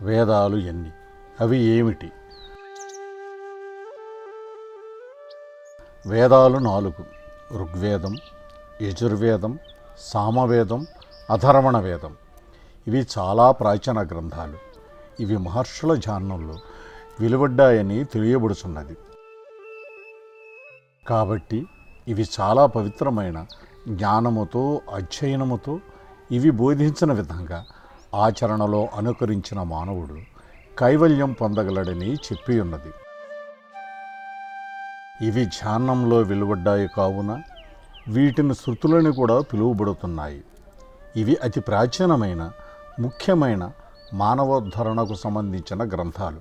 వేదాలు ఎన్ని? అవి ఏమిటి? వేదాలు 4: ఋగ్వేదం, యజుర్వేదం, సామవేదం, అథర్వణ వేదం. ఇవి చాలా ప్రాచీన గ్రంథాలు. ఇవి మహర్షుల ధ్యానంలో వెలువడ్డాయని తెలియబడుచున్నది. కాబట్టి ఇవి చాలా పవిత్రమైన జ్ఞానముతో, అధ్యయనముతో ఇవి బోధించిన విధంగా ఆచరణలో అనుకరించిన మానవుడు కైవల్యం పొందగలడని చెప్పి ఉన్నది. ఇవి ధ్యానంలో వెలువడ్డాయి కావున వీటిని శృతులని కూడా పిలువబడుతున్నాయి. ఇవి అతి ప్రాచీనమైన, ముఖ్యమైన మానవోద్ధరణకు సంబంధించిన గ్రంథాలు.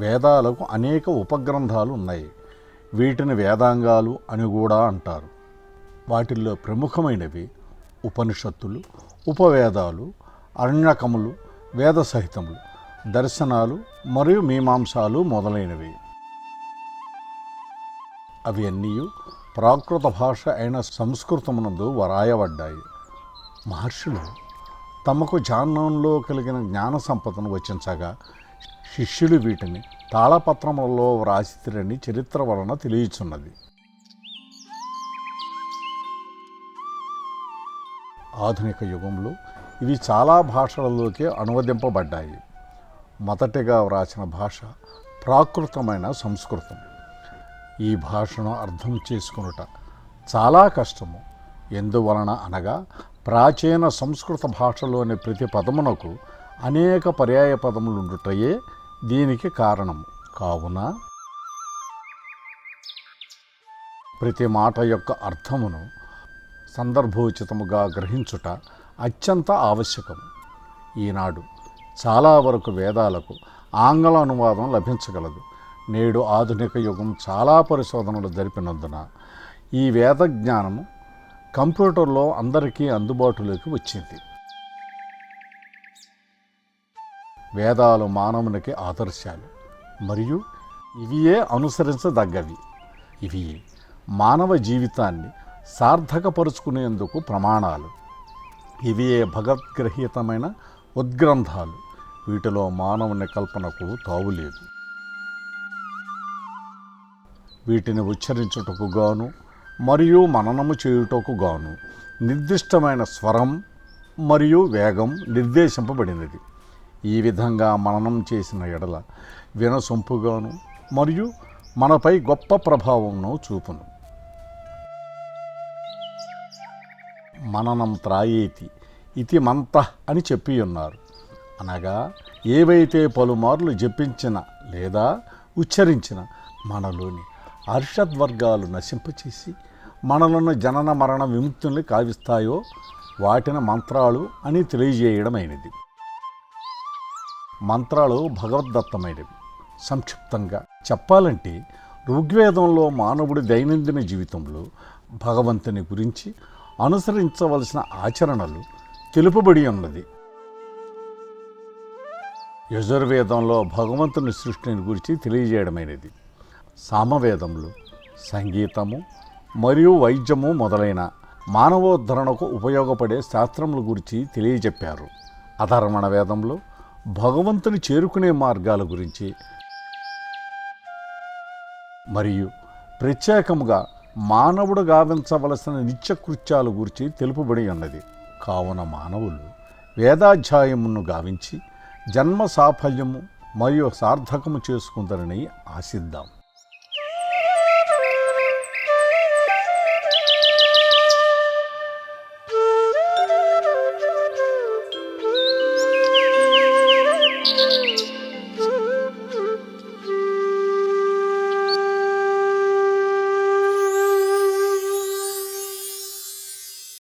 వేదాలకు అనేక ఉపగ్రంథాలు ఉన్నాయి. వీటిని వేదాంగాలు అని కూడా అంటారు. వాటిల్లో ప్రముఖమైనవి ఉపనిషత్తులు, ఉపవేదాలు, అరణ్యకములు, వేద సహితములు, దర్శనాలు మరియు మీమాంసాలు మొదలైనవి. అవి అన్నీ ప్రాకృత భాష అయిన సంస్కృతమునందు వ్రాయబడ్డాయి. మహర్షులు తమకు జ్ఞానంలో కలిగిన జ్ఞాన సంపదను వచించగా శిష్యులు వీటిని తాళపత్రములలో వ్రాసితిరని చరిత్ర వలన తెలియచున్నది. ఆధునిక యుగంలో ఇవి చాలా భాషలలోకి అనువదింపబడ్డాయి. మొదటిగా వ్రాసిన భాష ప్రాకృతమైన సంస్కృతం. ఈ భాషను అర్థం చేసుకొనుట చాలా కష్టము. ఎందువలన అనగా ప్రాచీన సంస్కృత భాషలోని ప్రతి పదమునకు అనేక పర్యాయ పదములుండుటయే దీనికి కారణము. కావున ప్రతి మాట యొక్క అర్థమును సందర్భోచితముగా గ్రహించుట అత్యంత ఆవశ్యకము. ఈనాడు చాలా వరకు వేదాలకు ఆంగ్ల అనువాదం లభించగలదు. నేడు ఆధునిక యుగం చాలా పరిశోధనలు జరిపినందున ఈ వేద జ్ఞానము కంప్యూటర్లో అందరికీ అందుబాటులోకి వచ్చింది. వేదాలు మానవునికి ఆదర్శాలు మరియు ఇవియే అనుసరించదగ్గవి. ఇవి మానవ జీవితాన్ని సార్థకపరుచుకునేందుకు ప్రమాణాలు. ఇవియే భగవద్గ్రహీతమైన ఉద్గ్రంథాలు. వీటిలో మానవుని కల్పనకు తావులేదు. వీటిని ఉచ్చరించుటకు గాను మరియు మననము చేయుటకు గాను నిర్దిష్టమైన స్వరం మరియు వేగం నిర్దేశింపబడినది. ఈ విధంగా మననం చేసిన ఎడల వినసొంపుగాను మరియు మనపై గొప్ప ప్రభావంను చూపును. మననం త్రాయేతి ఇది మంత్రః అని చెప్పి ఉన్నారు. అనగా ఏవైతే పలుమార్లు జపించిన లేదా ఉచ్చరించిన మనలోని అర్షద్వర్గాలు నశింపచేసి మనలను జనన మరణ విముక్తుల్ని కావిస్తాయో వాటిని మంత్రాలు అని తెలియజేయడమైనది. మంత్రాలు భగవద్దత్తమైనవి. సంక్షిప్తంగా చెప్పాలంటే ఋగ్వేదంలో మానవుడి దైనందిన జీవితంలో భగవంతుని గురించి అనుసరించవలసిన ఆచరణలు తెలుపబడి ఉన్నది. యజుర్వేదంలో భగవంతుని సృష్టిని గురించి తెలియజేయడమైనది. సామవేదంలో సంగీతము మరియు వైద్యము మొదలైన మానవోద్ధరణకు ఉపయోగపడే శాస్త్రముల గురించి తెలియజెప్పారు. అథర్వణ వేదంలో భగవంతుని చేరుకునే మార్గాల గురించి మరియు ప్రత్యేకముగా మానవుడు గావించవలసిన నిత్యకృత్యాల గురించి తెలుపబడి ఉన్నది. కావున మానవులు వేదాధ్యాయమును గావించి జన్మ సాఫల్యము మరియు సార్థకము చేసుకుందరని ఆశిద్దాం.